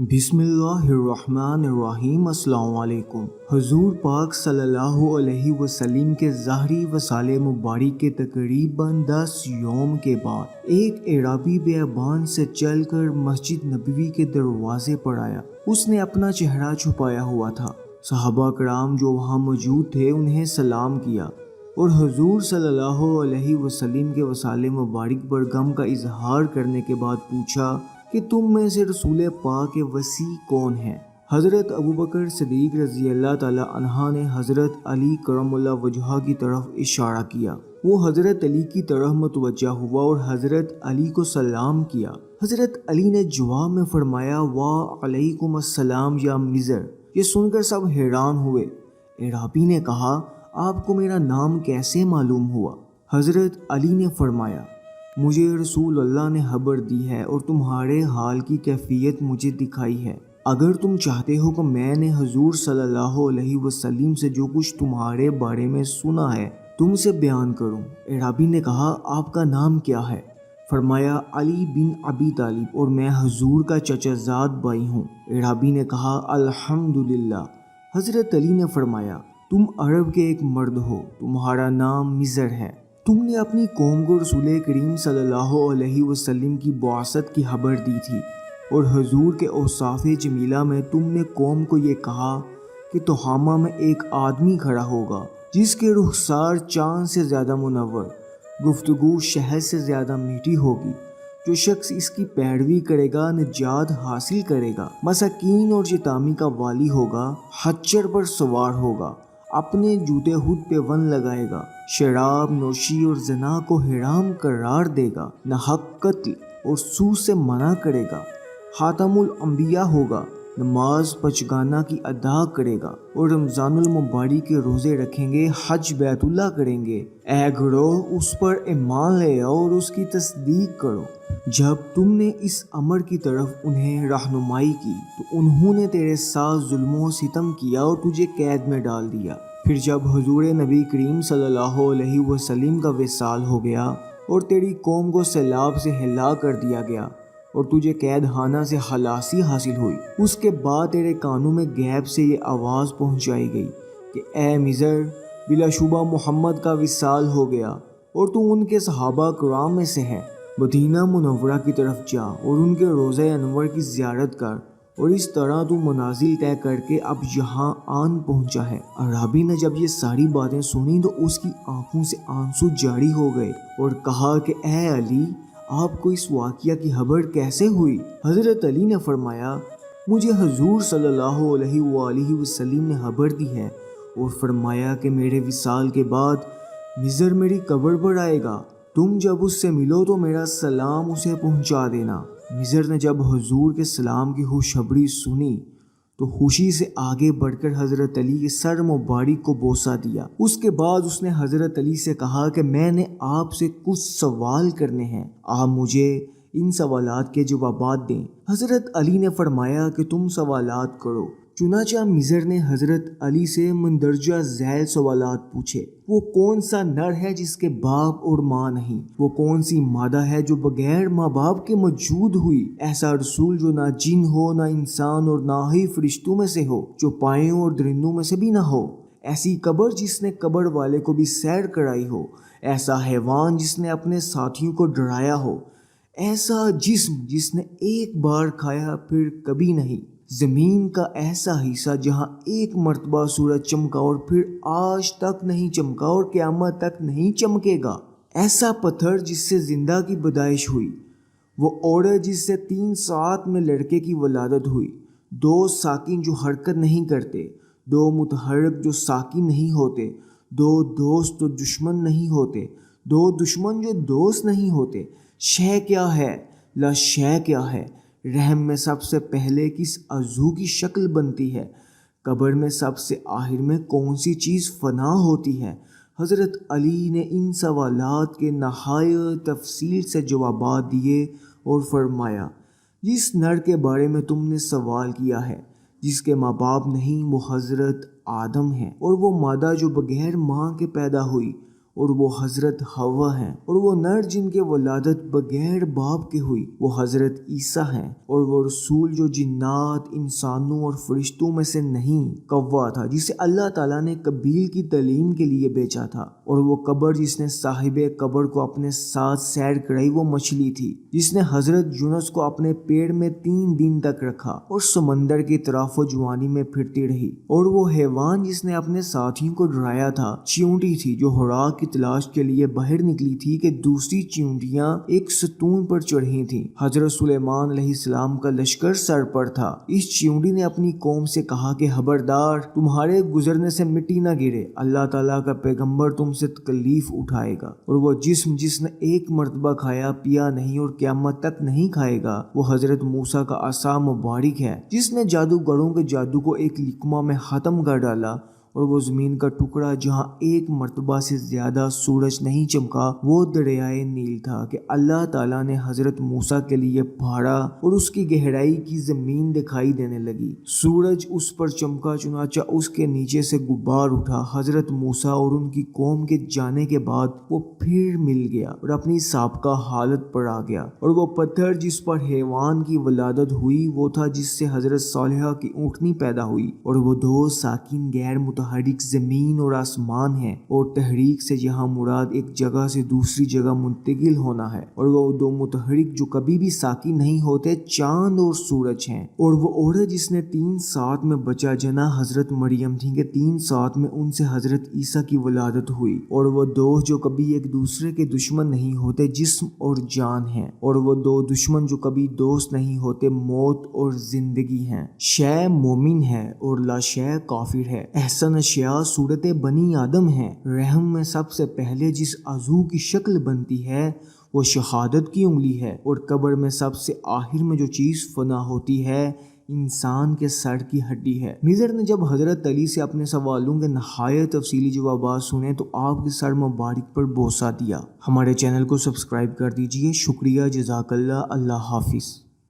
बिस्मिल्लाहिर्रहमानिर्रहीम। अस्सलाम वालेकुम। हुजूर पाक सल्लल्लाहु अलैहि वसल्लम के ज़ाहरी वसाले मुबारक के तकरीबन 10 यौम के बाद एक एराबी बेअबान से चलकर मस्जिद नबवी के दरवाजे पर आया। उसने अपना चेहरा छुपाया हुआ था। सहाबा कराम जो वहाँ मौजूद थे उन्हें सलाम किया और हुजूर सल्लल्लाहु अलैहि वसल्लम के वसाले मुबारक पर गम का इजहार करने के बाद पूछा कि तुम में से रसूल पाक के वसी कौन है। हज़रत अबू बकर सिद्दीक़ रज़ी अल्लाह ताला अन्हा ने हज़रत अली करमुल्लाह वजहा की तरफ इशारा किया। वो हज़रत अली की तरफ मुतवज्जा हुआ और हज़रत अली को सलाम किया। हज़रत अली ने जवाब में फरमाया वाह अलैकुम अस्सलाम या मिज़र। ये सुनकर सब हैरान हुए। एराबी ने कहा आपको मेरा नाम कैसे मालूम हुआ। हज़रत अली ने फरमाया मुझे रसूल अल्लाह ने खबर दी है और तुम्हारे हाल की कैफियत मुझे दिखाई है। अगर तुम चाहते हो कि मैंने हुजूर सल्लल्लाहु अलैहि वसल्लम से जो कुछ तुम्हारे बारे में सुना है तुमसे बयान करूं। एराबी ने कहा आपका नाम क्या है। फरमाया अली बिन अबी तालिब और मैं हुजूर का चचाजाद भाई हूँ। एराबी ने कहा अल्हम्दुलिल्लाह। हज़रत अली ने फरमाया तुम अरब के एक मर्द हो, तुम्हारा नाम मिज़र है। तुमने अपनी कौम को रसूल करीम सल्लल्लाहु अलैहि वसल्लम की बआसत की खबर दी थी और हुजूर के औसाफ जमीला में तुमने कौम को ये कहा कि तुहामा में एक आदमी खड़ा होगा जिसके रुखसार चाँद से ज़्यादा मुनव्वर, गुफ्तगू शहद से ज़्यादा मीठी होगी। जो शख्स इसकी पैरवी करेगा निजात हासिल करेगा। मसाकीन और यतामी का वाली होगा, खच्चर पर सवार होगा, अपने जूते खुद पे वन लगाएगा, शराब नोशी और जना को हराम करार देगा, न हक कत्ल और सूद से मना करेगा, खातमुल अंबिया होगा, नमाज पचगाना की अदा करेगा और रमज़ानुल मुबारक के रोज़े रखेंगे, हज बैतुल्लाह करेंगे। ऐ घरों उस पर ईमान ले आओ और उसकी तस्दीक करो। जब तुमने इस अमर की तरफ उन्हें रहनुमाई की तो उन्होंने तेरे साथ जुल्म और सितम किया और तुझे कैद में डाल दिया। फिर जब हुजूर नबी करीम सल्लल्लाहु अलैहि वसल्लम का विसाल हो गया और तेरी कौम को सैलाब से हिला कर दिया गया और तुझे कैद खाना से खलासी हासिल हुई, उसके बाद तेरे कानों में गैब से ये आवाज़ पहुंचाई गई कि ए मिज़र बिलाशुबा मोहम्मद का विसाल हो गया और तू उनके सहाबा कराम में से है। मदीना मुनव्वरा की तरफ जा और उनके रोज़े अनवर की ज़ियारत कर और इस तरह तू मनाजिल तय करके अब यहाँ आन पहुँचा है। अराबी ने जब ये सारी बातें सुनी तो उसकी आंखों से आंसू जारी हो गए और कहा कि ए अली आपको इस वाक़या की खबर कैसे हुई। हज़रत अली ने फरमाया मुझे हुजूर सल्लल्लाहु अलैहि वसल्लम ने खबर दी है और फरमाया कि मेरे विसाल के बाद मिज़र मेरी कब्र पर आएगा, तुम जब उससे मिलो तो मेरा सलाम उसे पहुंचा देना। मिज़र ने जब हुजूर के सलाम की खुशखबरी सुनी तो खुशी से आगे बढ़कर हज़रत अली के सर मुबारक को बोसा दिया। उसके बाद उसने हज़रत अली से कहा कि मैंने आपसे कुछ सवाल करने हैं, आप मुझे इन सवालात के जवाबात दें। हज़रत अली ने फरमाया कि तुम सवालात करो। चुनाचा मिज़र ने हज़रत अली से मंदरजा झैल सवालात पूछे। वो कौन सा नर है जिसके बाप और माँ नहीं? वो कौन सी मादा है जो बगैर माँ बाप के मौजूद हुई? ऐसा रसूल जो ना जिन हो ना इंसान और ना ही फरिश्तों में से हो, जो पायों और दरिंदों में से भी ना हो। ऐसी कब्र जिसने कब्र वाले को भी सैर कराई हो। ऐसा हैवान जिसने अपने साथियों को डराया हो। ऐसा जिस्म जिसने एक बार खाया फिर कभी नहीं। ज़मीन का ऐसा हिस्सा जहाँ एक मर्तबा सूरज चमका और फिर आज तक नहीं चमका और क़यामत तक नहीं चमकेगा। ऐसा पत्थर जिससे जिंदा की पैदाइश हुई। वो औरत जिससे 3 साल में लड़के की वलादत हुई। 2 साकिन जो हरकत नहीं करते, 2 मुतहर्रिक जो साकिन नहीं होते, 2 दोस्त जो दुश्मन नहीं होते, 2 दुश्मन जो दोस्त नहीं होते। शय क्या है, ला शय क्या है। रहम में सबसे पहले किस अज़ू की शक्ल बनती है। कब्र में सबसे आखिर में कौन सी चीज़ फना होती है। हज़रत अली ने इन सवालात के नहायत तफसील से जवाबात दिए और फरमाया जिस नर के बारे में तुमने सवाल किया है, जिसके माँ बाप नहीं, वो हज़रत आदम है और वो मादा जो बगैर माँ के पैदा हुई اور وہ حضرت حوا ہیں، اور وہ نر جن کے ولادت بغیر باپ کے ہوئی وہ حضرت عیسیٰ ہیں، اور وہ رسول جو جنات، انسانوں اور فرشتوں میں سے نہیں، کوا تھا جسے اللہ تعالیٰ نے قبیل کی تعلیم کے لیے بیچا تھا، اور وہ قبر جس نے صاحب قبر کو اپنے ساتھ سیر کرائی وہ مچھلی تھی جس نے حضرت یونس کو اپنے پیڑ میں 3 دن تک رکھا اور سمندر کی طرف و جوانی میں پھرتی رہی، اور وہ حیوان جس نے اپنے ساتھیوں کو ڈرایا تھا چیونٹی تھی جو خوراک کی تلاش کے لیے باہر نکلی تھی کہ دوسری چیونٹیاں ایک ستون پر چڑھی تھیں۔ حضرت سلیمان علیہ السلام کا لشکر سر پر تھا۔ اس چیونٹی نے اپنی قوم سے کہا کہ خبردار، تمہارے گزرنے سے مٹی نہ گرے، اللہ تعالیٰ کا پیغمبر تم سے تکلیف اٹھائے گا، اور وہ جسم جس نے ایک مرتبہ کھایا پیا نہیں اور قیامت تک نہیں کھائے گا وہ حضرت موسیٰ کا عصا مبارک ہے جس نے جادوگروں کے جادو کو ایک لقمہ میں ختم کر ڈالا، اور وہ زمین کا ٹکڑا جہاں ایک مرتبہ سے زیادہ سورج نہیں چمکا وہ دریائے نیل تھا کہ اللہ تعالیٰ نے حضرت موسیٰ کے لیے پھاڑا اور اس کی گہرائی کی زمین دکھائی دینے لگی۔ سورج اس پر چمکا، چنانچہ اس کے نیچے سے غبار اٹھا۔ حضرت موسیٰ اور ان کی قوم کے جانے کے بعد وہ پھر مل گیا اور اپنی سابقہ حالت پر آ گیا، اور وہ پتھر جس پر حیوان کی ولادت ہوئی وہ تھا جس سے حضرت صالحہ کی اونٹنی پیدا ہوئی، اور وہ 2 ساکن غیر متحرک زمین اور آسمان ہے، اور تحریک سے یہاں مراد ایک جگہ سے دوسری جگہ منتقل ہونا ہے، اور وہ 2 متحرک جو کبھی بھی ساکن نہیں ہوتے چاند اور سورج ہیں، اور وہ عورت جس نے 3 سات میں بچہ جنا حضرت مریم تھی کہ 3 سات میں ان سے حضرت عیسیٰ کی ولادت ہوئی، اور وہ 2 جو کبھی ایک دوسرے کے دشمن نہیں ہوتے جسم اور جان ہیں، اور وہ 2 دشمن جو کبھی دوست نہیں ہوتے موت اور زندگی ہیں۔ شے مومن ہے اور لا شے کافر ہے۔ احسن اشیاء صورت بنی آدم ہے۔ رحم میں سب سے پہلے جس عضو کی شکل بنتی ہے وہ شہادت کی انگلی ہے، اور قبر میں سب سے آخر میں جو چیز فنا ہوتی ہے انسان کے سر کی ہڈی ہے۔ مضر نے جب حضرت علی سے اپنے سوالوں کے نہایت تفصیلی جوابات سنے تو آپ کے سر مبارک پر بوسہ دیا۔ ہمارے چینل کو سبسکرائب کر دیجئے۔ شکریہ، جزاک اللہ، اللہ حافظ۔